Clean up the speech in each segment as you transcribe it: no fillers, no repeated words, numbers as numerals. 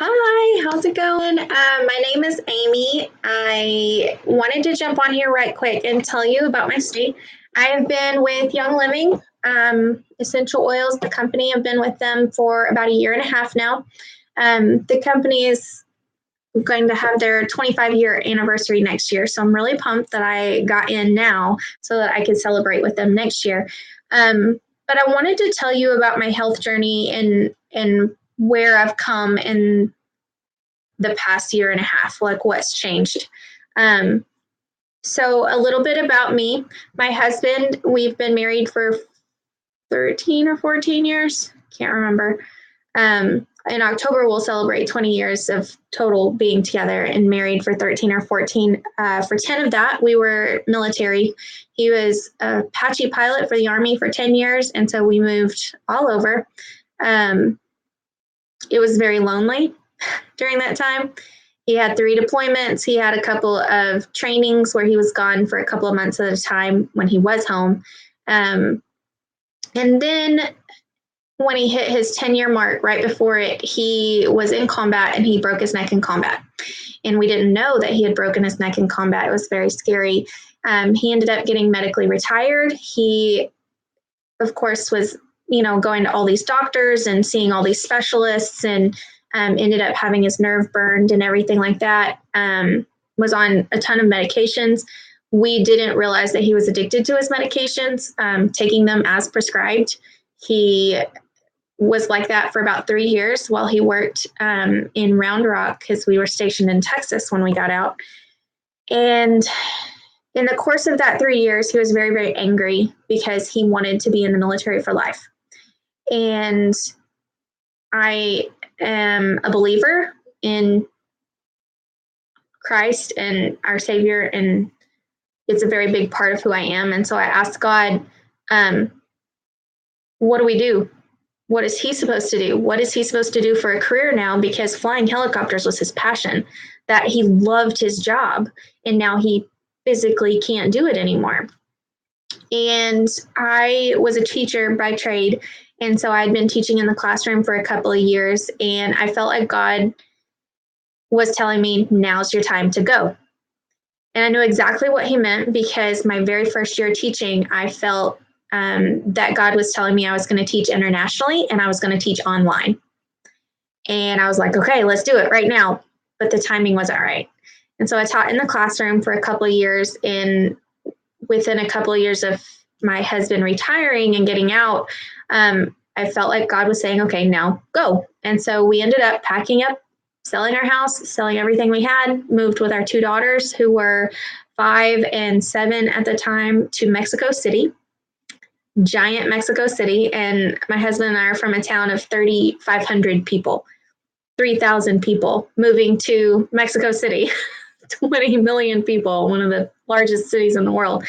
Hi, how's it going? My name is Amy. I wanted to jump on here right quick and tell you about my story. I have been with Young Living Essential Oils, the company. I've been with them for about a year and a half now. The company is going to have their 25-year anniversary next year, so I'm really pumped that I got in now so that I could celebrate with them next year. But I wanted to tell you about my health journey and where I've come in the past year and a half, like what's changed. Um, so a little bit about me. My husband, we've been married for 13 or 14 years. Can't remember. In October, we'll celebrate 20 years of total being together and married for 13 or 14. For 10 of that, we were military. He was a Apache pilot for the Army for 10 years, and so we moved all over. It was very lonely during that time. He had 3 deployments. He had a couple of trainings where he was gone for a couple of months at a time when he was home. And then when he hit his 10-year mark, right before it, he was in combat and he broke his neck in combat. And we didn't know that he had broken his neck in combat. It was very scary. He ended up getting medically retired. He, of course, was, going to all these doctors and seeing all these specialists and ended up having his nerve burned and everything like that. Was on a ton of medications. We didn't realize that he was addicted to his medications, taking them as prescribed. He was like that for about 3 years while he worked in Round Rock because we were stationed in Texas when we got out. And in the course of that 3 years, he was very, very angry because he wanted to be in the military for life. And I am a believer in Christ and our Savior, and it's a very big part of who I am. And so I asked God, what do we do? What is he supposed to do? What is he supposed to do for a career now? Because flying helicopters was his passion, that he loved his job, and now he physically can't do it anymore. And I was a teacher by trade, and so I'd been teaching in the classroom for a couple of years, and I felt like God was telling me, now's your time to go. And I knew exactly what he meant because my very first year teaching, I felt that God was telling me I was going to teach internationally and I was going to teach online. And I was like, okay, let's do it right now. But the timing wasn't right. And so I taught in the classroom for a couple of years. And within a couple of years of my husband retiring and getting out, I felt like God was saying, okay, now go. And so we ended up packing up, selling our house, selling everything we had, moved with our 2 daughters who were 5 and 7 at the time to Mexico City. Giant Mexico City, and my husband and I are from a town of 3,500 people, 3,000 people moving to Mexico City, 20 million people, one of the largest cities in the world.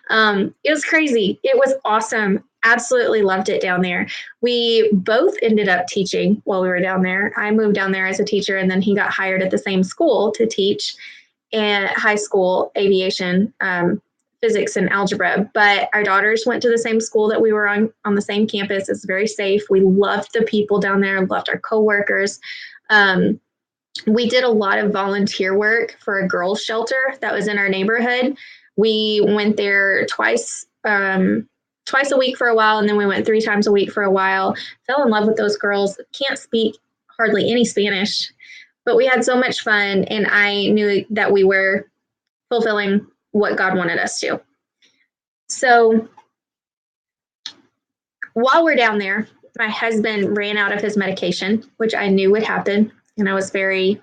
It was crazy. It was awesome. Absolutely loved it down there. We both ended up teaching while we were down there. I moved down there as a teacher, and then he got hired at the same school to teach and high school aviation, physics and algebra, but our daughters went to the same school that we were on the same campus. It's very safe. We loved the people down there, loved our coworkers. We did a lot of volunteer work for a girls' shelter that was in our neighborhood. We went there twice a week for a while, and then we went 3 times a week for a while. Fell in love with those girls. Can't speak hardly any Spanish, but we had so much fun, and I knew that we were fulfilling what God wanted us to. So while we're down there, my husband ran out of his medication, which I knew would happen. And I was very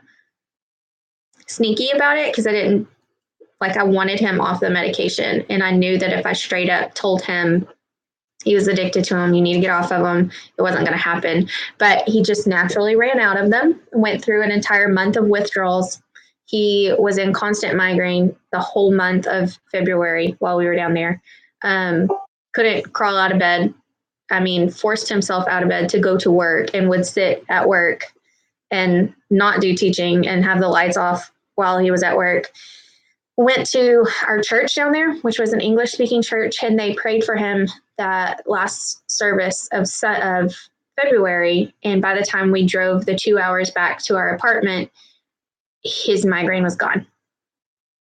sneaky about it because I wanted him off the medication. And I knew that if I straight up told him he was addicted to them, you need to get off of them, it wasn't going to happen. But he just naturally ran out of them, went through an entire month of withdrawals. He was in constant migraine the whole month of February while we were down there. Couldn't crawl out of bed. Forced himself out of bed to go to work and would sit at work and not do teaching and have the lights off while he was at work. Went to our church down there, which was an English-speaking church, and they prayed for him that last service of February. And by the time we drove the 2 hours back to our apartment, his migraine was gone.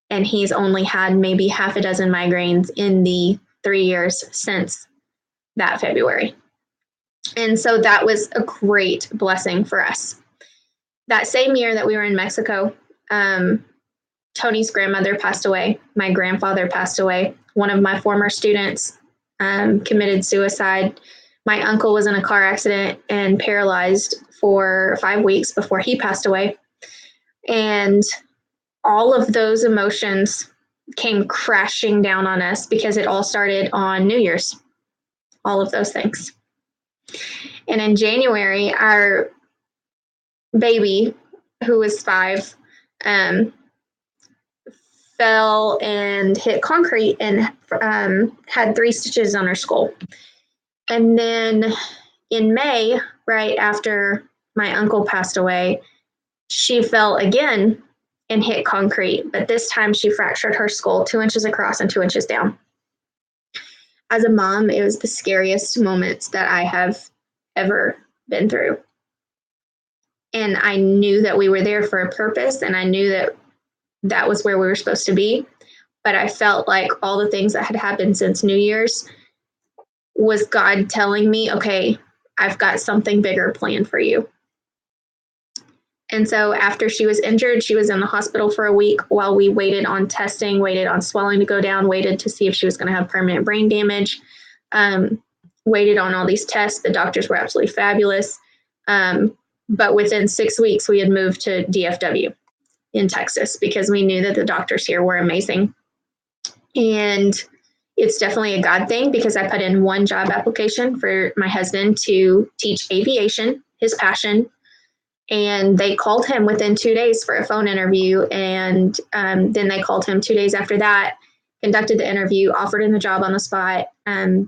And he's only had maybe half a dozen migraines in the 3 years since that February. And so that was a great blessing for us. That same year that we were in Mexico, Tony's grandmother passed away. My grandfather passed away. One of my former students committed suicide. My uncle was in a car accident and paralyzed for 5 weeks before he passed away. And all of those emotions came crashing down on us because it all started on New Year's, all of those things. And in January, our baby, who was 5, fell and hit concrete and had 3 stitches on her skull. And then in May, right after my uncle passed away, she fell again and hit concrete, but this time she fractured her skull 2 inches across and 2 inches down. As a mom, it was the scariest moments that I have ever been through. And I knew that we were there for a purpose, and I knew that that was where we were supposed to be. But I felt like all the things that had happened since New Year's was God telling me, okay, I've got something bigger planned for you. And so after she was injured, she was in the hospital for a week while we waited on testing, waited on swelling to go down, waited to see if she was going to have permanent brain damage, waited on all these tests. The doctors were absolutely fabulous. But within 6 weeks, we had moved to DFW in Texas because we knew that the doctors here were amazing. And it's definitely a God thing because I put in one job application for my husband to teach aviation, his passion. And they called him within 2 days for a phone interview. And then they called him 2 days after that, conducted the interview, offered him the job on the spot,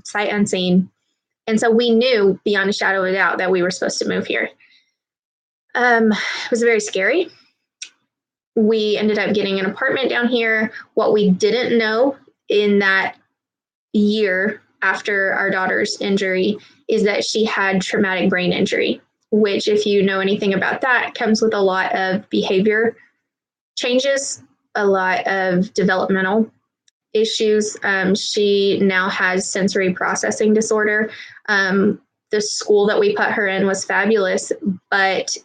sight unseen. And so we knew beyond a shadow of a doubt that we were supposed to move here. It was very scary. We ended up getting an apartment down here. What we didn't know in that year after our daughter's injury is that she had traumatic brain injury, which, if you know anything about that, comes with a lot of behavior changes, a lot of developmental issues. She now has sensory processing disorder. The school that we put her in was fabulous, but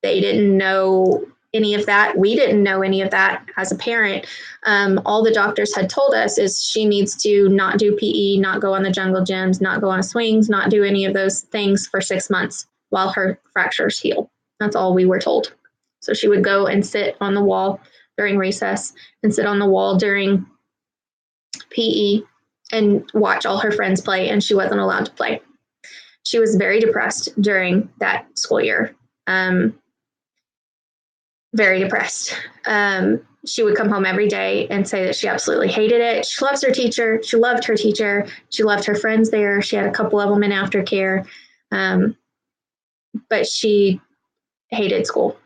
they didn't know any of that. We didn't know any of that as a parent. All the doctors had told us is she needs to not do PE, not go on the jungle gyms, not go on swings, not do any of those things for 6 months while her fractures heal. That's all we were told. So she would go and sit on the wall during recess and sit on the wall during PE and watch all her friends play, and she wasn't allowed to play. She was very depressed during that school year. Very depressed. She would come home every day and say that she absolutely hated it. She loves her teacher. She loved her teacher. She loved her friends there. She had a couple of them in aftercare. But she hated school.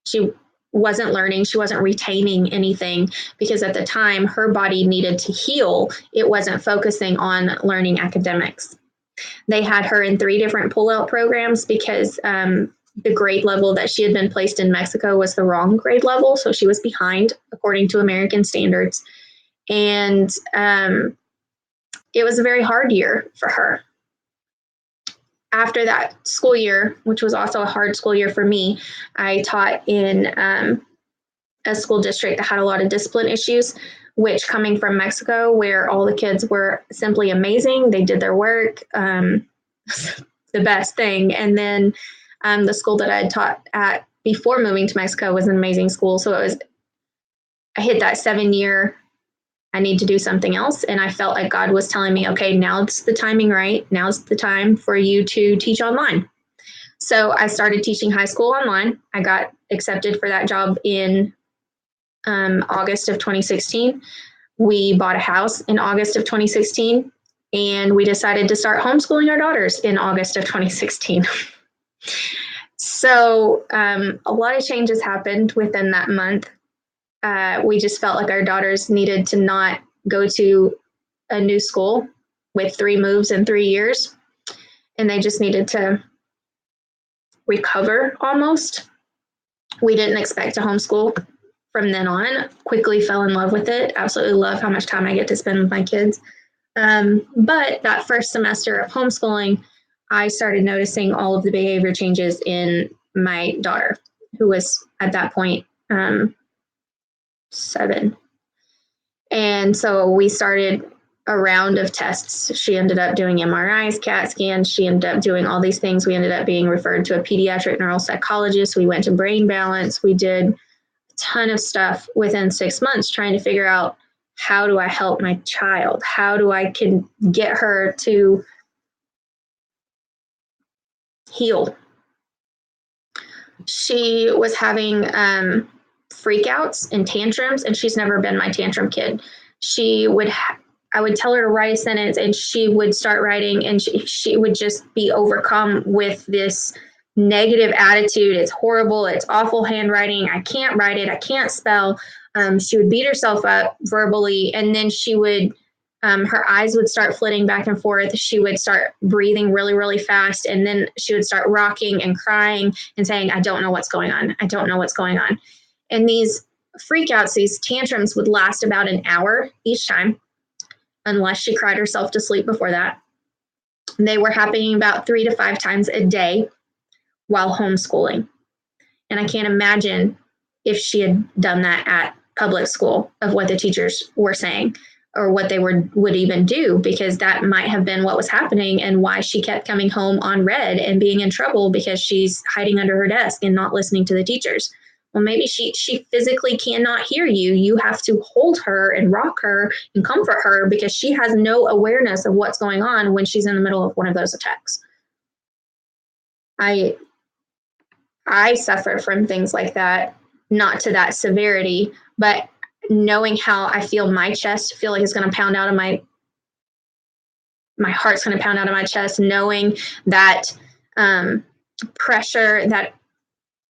She wasn't learning. She wasn't retaining anything because at the time her body needed to heal. It wasn't focusing on learning academics. They had her in 3 different pull-out programs because the grade level that she had been placed in Mexico was the wrong grade level. So she was behind according to American standards. And it was a very hard year for her. After that school year, which was also a hard school year for me, I taught in a school district that had a lot of discipline issues, which, coming from Mexico, where all the kids were simply amazing, they did their work, the best thing. And then the school that I had taught at before moving to Mexico was an amazing school. So I hit that 7-year, I need to do something else. And I felt like God was telling me, okay, now's the timing, right? Now's the time for you to teach online. So I started teaching high school online. I got accepted for that job in August of 2016. We bought a house in August of 2016, and we decided to start homeschooling our daughters in August of 2016. So a lot of changes happened within that month. We just felt like our daughters needed to not go to a new school with 3 moves in 3 years. and they just needed to recover almost. We didn't expect to homeschool from then on. Quickly fell in love with it. Absolutely love how much time I get to spend with my kids. But that first semester of homeschooling, I started noticing all of the behavior changes in my daughter, who was at that point 7. And so we started a round of tests. She ended up doing MRIs, CAT scans. She ended up doing all these things. We ended up being referred to a pediatric neuropsychologist. We went to brain balance. We did a ton of stuff within 6 months trying to figure out, how do I help my child? How do I can get her to heal? She was having freakouts and tantrums, and she's never been my tantrum kid. I would tell her to write a sentence, and she would start writing, and she would just be overcome with this negative attitude. It's horrible. It's awful handwriting. I can't write it. I can't spell. She would beat herself up verbally, and then she would, her eyes would start flitting back and forth. She would start breathing really, really fast, and then she would start rocking and crying and saying, I don't know what's going on. I don't know what's going on. And these freakouts, these tantrums would last about an hour each time, unless she cried herself to sleep before that. They were happening about 3 to 5 times a day while homeschooling. And I can't imagine if she had done that at public school, of what the teachers were saying or what they would even do, because that might have been what was happening and why she kept coming home on red and being in trouble, because she's hiding under her desk and not listening to the teachers. Well, maybe she physically cannot hear you. You have to hold her and rock her and comfort her, because she has no awareness of what's going on when she's in the middle of one of those attacks. I suffer from things like that, not to that severity, but knowing how I feel my chest feel like it's going to pound out of my heart's going to pound out of my chest, knowing that pressure, that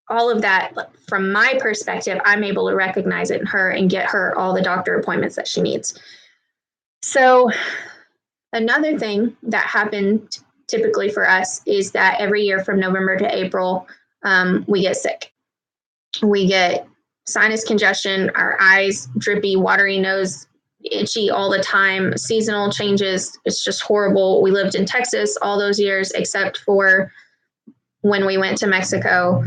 all of that, from my perspective, I'm able to recognize it in her and get her all the doctor appointments that she needs. So another thing that happened typically for us is that every year from November to April, we get sick. We get sinus congestion, our eyes drippy, watery nose, itchy all the time, seasonal changes. It's just horrible. We lived in Texas all those years, except for when we went to Mexico.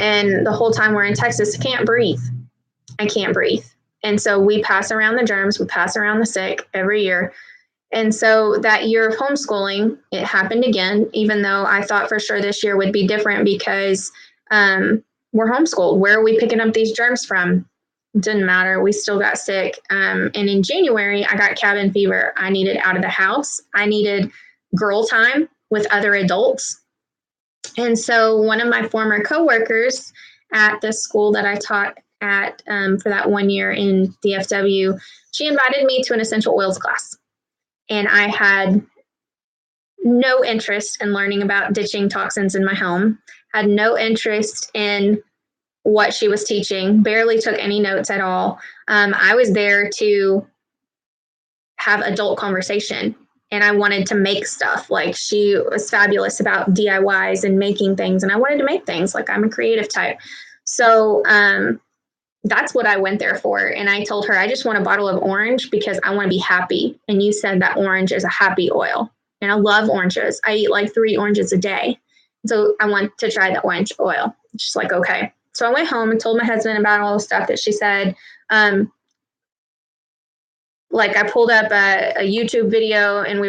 And the whole time we're in Texas, I can't breathe. And so we pass around the germs, we pass around the sick every year. And so that year of homeschooling, it happened again, even though I thought for sure this year would be different, because we're homeschooled. Where are we picking up these germs from? Didn't matter. We still got sick. And in January, I got cabin fever. I needed out of the house. I needed girl time with other adults. And so one of my former coworkers at the school that I taught at for that 1 year in DFW, she invited me to an essential oils class. And I had no interest in learning about ditching toxins in my home, had no interest in what she was teaching, barely took any notes at all. I was there to have adult conversation, and I wanted to make stuff. Like, she was fabulous about DIYs and making things, and I wanted to make things. Like, I'm a creative type. So that's what I went there for. And I told her, I just want a bottle of orange because I want to be happy. And you said that orange is a happy oil. And I love oranges. I eat like 3 oranges a day. So I want to try the orange oil. She's like, okay. So I went home and told my husband about all the stuff that she said. Like, I pulled up a YouTube video, and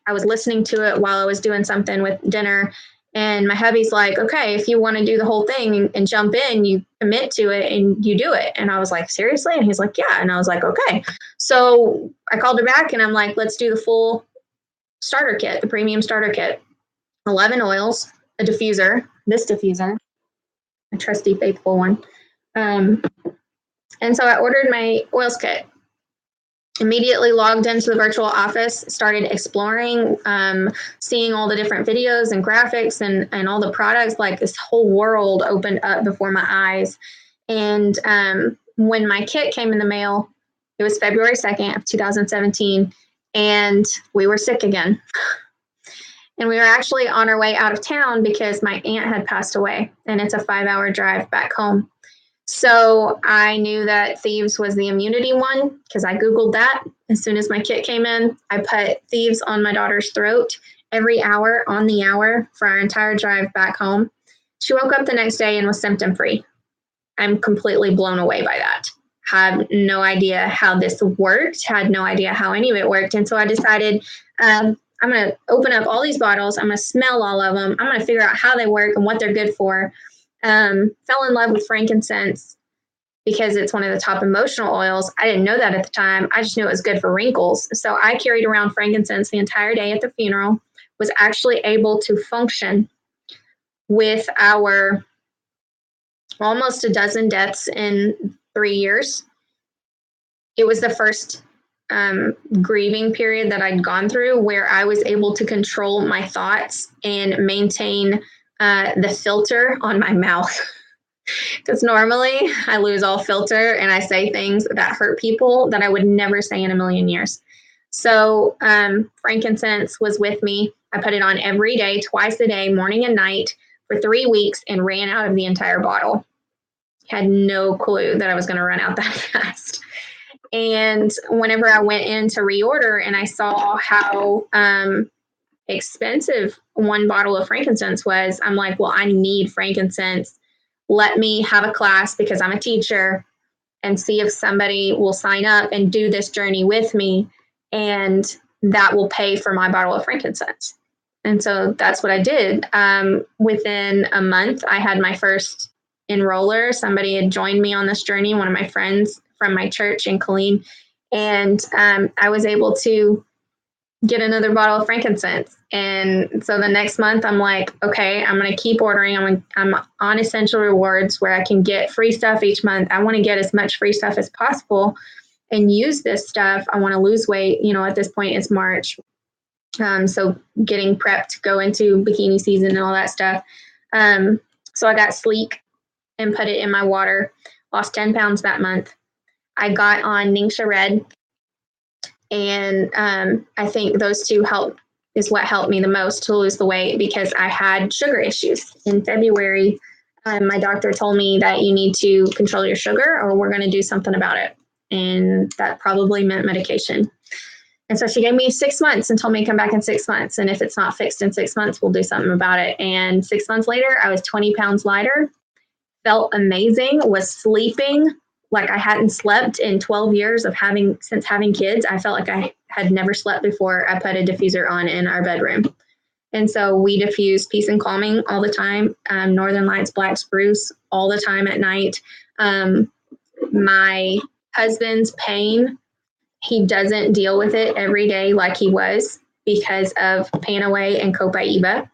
I was listening to it while I was doing something with dinner. And my hubby's like, okay, if you want to do the whole thing and jump in, you commit to it and you do it. And I was like, seriously? And he's like, yeah. And I was like, okay. So I called her back and I'm like, let's do the full starter kit, the premium starter kit. 11 oils, a diffuser, this diffuser, a trusty, faithful one. And so I ordered my oils kit. Immediately logged into the virtual office, started exploring, seeing all the different videos and graphics and all the products. Like, this whole world opened up before my eyes. And when my kit came in the mail, it was February 2nd of 2017, and we were sick again. And we were actually on our way out of town because my aunt had passed away, and it's a 5-hour drive back home. So I knew that Thieves was the immunity one because I Googled that. As soon as my kit came in, I put Thieves on my daughter's throat every hour on the hour for our entire drive back home. She woke up the next day and was symptom free. I'm completely blown away by that. Had no idea how this worked, had no idea how any of it worked. And so I decided I'm going to open up all these bottles. I'm going to smell all of them. I'm going to figure out how they work and what they're good for. Fell in love with frankincense because it's one of the top emotional oils. I didn't know that at the time. I just knew it was good for wrinkles. So I carried around frankincense the entire day at the funeral, was actually able to function with our almost a dozen deaths in 3 years. It was the first grieving period that I'd gone through where I was able to control my thoughts and maintain the filter on my mouth. Because normally I lose all filter and I say things that hurt people that I would never say in a million years. So frankincense was with me. I put it on every day, twice a day, morning and night for 3 weeks and ran out of the entire bottle. Had no clue that I was going to run out that fast. And whenever I went in to reorder and I saw how expensive one bottle of frankincense was, I'm like, well, I need frankincense. Let me have a class because I'm a teacher and see if somebody will sign up and do this journey with me. And that will pay for my bottle of frankincense. And so that's what I did. Within a month, I had my first enroller. Somebody had joined me on this journey, one of my friends from my church in Killeen. And I was able to get another bottle of frankincense. And so the next month I'm like, okay, I'm going to keep ordering. I'm on Essential Rewards where I can get free stuff each month. I want to get as much free stuff as possible and use this stuff. I want to lose weight. You know, at this point it's March. So getting prepped to go into bikini season and all that stuff. So I got Sleek and put it in my water, lost 10 pounds that month. I got on Ningxia Red. And I think those two is what helped me the most to lose the weight because I had sugar issues. In February, my doctor told me that you need to control your sugar or we're going to do something about it. And that probably meant medication. And so she gave me 6 months and told me to come back in 6 months. And if it's not fixed in 6 months, we'll do something about it. And 6 months later, I was 20 pounds lighter, felt amazing, was sleeping like I hadn't slept in 12 years since having kids. I felt like I had never slept before I put a diffuser on in our bedroom. And so we diffuse Peace and Calming all the time, Northern Lights Black Spruce all the time at night. My husband's pain, he doesn't deal with it every day like he was because of Panaway and Copaiba.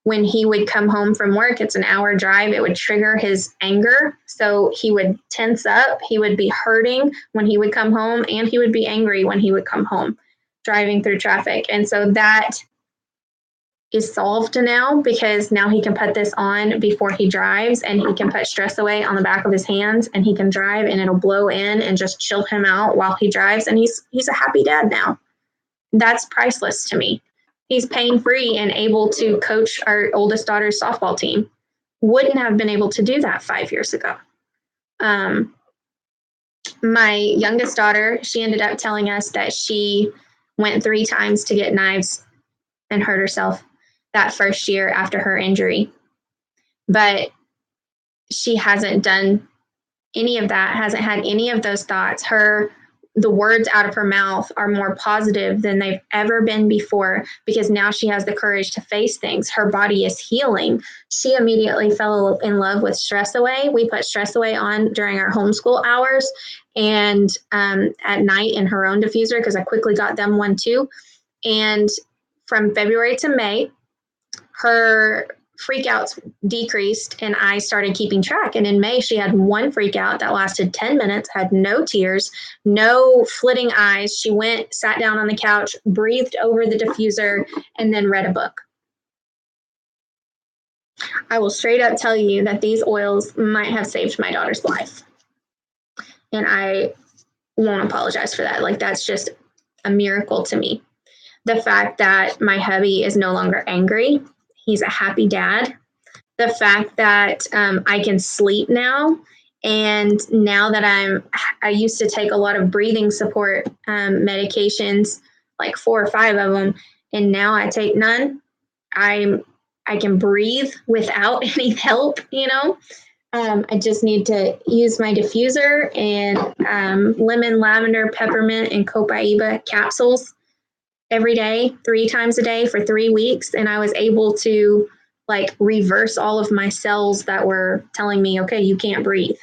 When he would come home from work, it's an hour drive, it would trigger his anger. So he would tense up, he would be hurting when he would come home, and he would be angry when he would come home driving through traffic. And so that is solved now because now he can put this on before he drives and he can put Stress Away on the back of his hands and he can drive and it'll blow in and just chill him out while he drives. And he's a happy dad now. That's priceless to me. He's pain-free and able to coach our oldest daughter's softball team. Wouldn't have been able to do that 5 years ago. My youngest daughter, she ended up telling us that she went 3 times to get knives and hurt herself that first year after her injury. But she hasn't done any of that, hasn't had any of those thoughts. The words out of her mouth are more positive than they've ever been before because now she has the courage to face things. Her body is healing. She immediately fell in love with Stress Away. We put Stress Away on during our homeschool hours and at night in her own diffuser because I quickly got them one too. And from February to May, her freakouts decreased and I started keeping track. And in May, she had 1 freakout that lasted 10 minutes, had no tears, no flitting eyes. She went, sat down on the couch, breathed over the diffuser, and then read a book. I will straight up tell you that these oils might have saved my daughter's life. And I won't apologize for that. Like, that's just a miracle to me. The fact that my hubby is no longer angry, he's a happy dad. The fact that I can sleep now, and now that I used to take a lot of breathing support medications, like 4 or 5 of them, and now I take none. I can breathe without any help, you know. I just need to use my diffuser and lemon, lavender, peppermint, and copaiba capsules every day, 3 times a day for 3 weeks. And I was able to like reverse all of my cells that were telling me, okay, you can't breathe.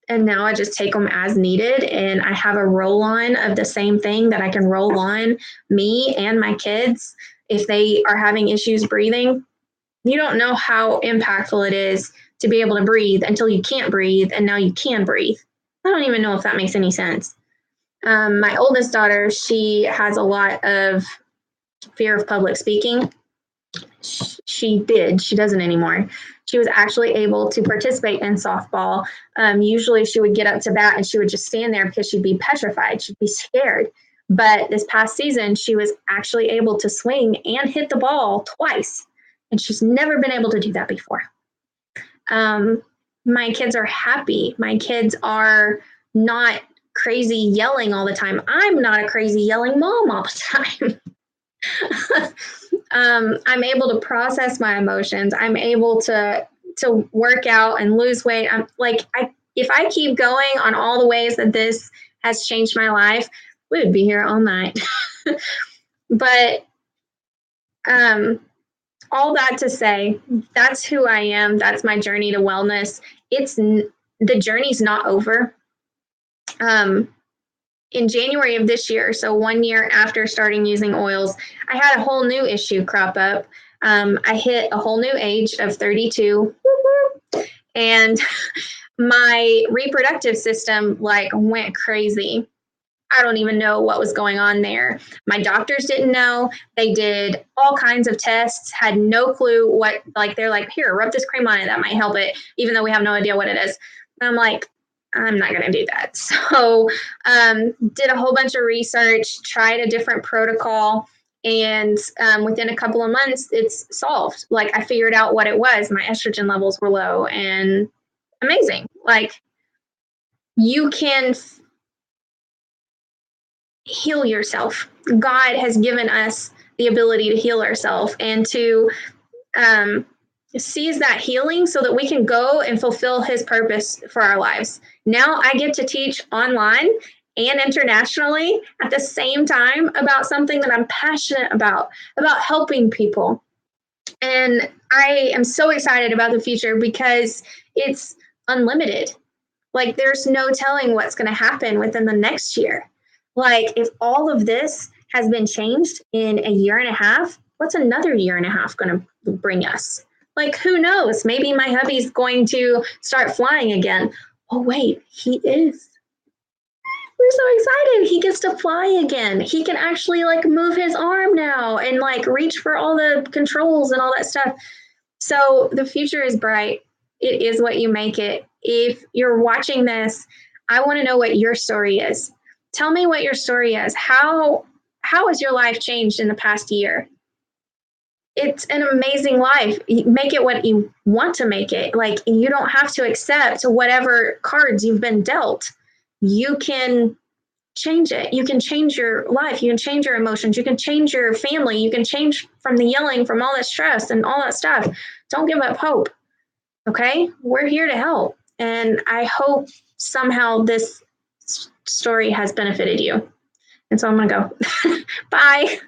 And now I just take them as needed. And I have a roll on of the same thing that I can roll on me and my kids if they are having issues breathing. You don't know how impactful it is to be able to breathe until you can't breathe, and now you can breathe. I don't even know if that makes any sense. My oldest daughter, she has a lot of fear of public speaking. She doesn't anymore. She was actually able to participate in softball. Usually she would get up to bat and she would just stand there because she'd be petrified. She'd be scared. But this past season, she was actually able to swing and hit the ball twice. And she's never been able to do that before. My kids are happy. My kids are not crazy yelling all the time. I'm not a crazy yelling mom all the time. I'm able to process my emotions. I'm able to work out and lose weight. I'm like, if I keep going on all the ways that this has changed my life, we would be here all night. But all that to say, that's who I am. That's my journey to wellness. The journey's not over. In January of this year, so 1 year after starting using oils, I had a whole new issue crop up. I hit a whole new age of 32, and my reproductive system like went crazy. I don't even know what was going on there. My doctors didn't know. They did all kinds of tests, had no clue what, like, they're like, here, rub this cream on it. That might help it, even though we have no idea what it is. And I'm like, I'm not going to do that. So did a whole bunch of research, tried a different protocol, and within a couple of months, it's solved. Like, I figured out what it was. My estrogen levels were low, and amazing. Like, you can heal yourself. God has given us the ability to heal ourselves and to seize that healing so that we can go and fulfill his purpose for our lives. Now I get to teach online and internationally at the same time about something that I'm passionate about helping people. And I am so excited about the future because it's unlimited. Like, there's no telling what's going to happen within the next year. Like, if all of this has been changed in a year and a half, what's another year and a half going to bring us? Like, who knows? Maybe my hubby's going to start flying again. Oh, wait, he is. We're so excited. He gets to fly again. He can actually like move his arm now and like reach for all the controls and all that stuff. So the future is bright. It is what you make it. If you're watching this, I want to know what your story is. Tell me what your story is. How has your life changed in the past year? It's an amazing life. Make it what you want to make it. Like, you don't have to accept whatever cards you've been dealt. You can change it. You can change your life. You can change your emotions. You can change your family. You can change from the yelling, from all that stress and all that stuff. Don't give up hope. Okay? We're here to help. And I hope somehow this story has benefited you. And so I'm going to go. Bye.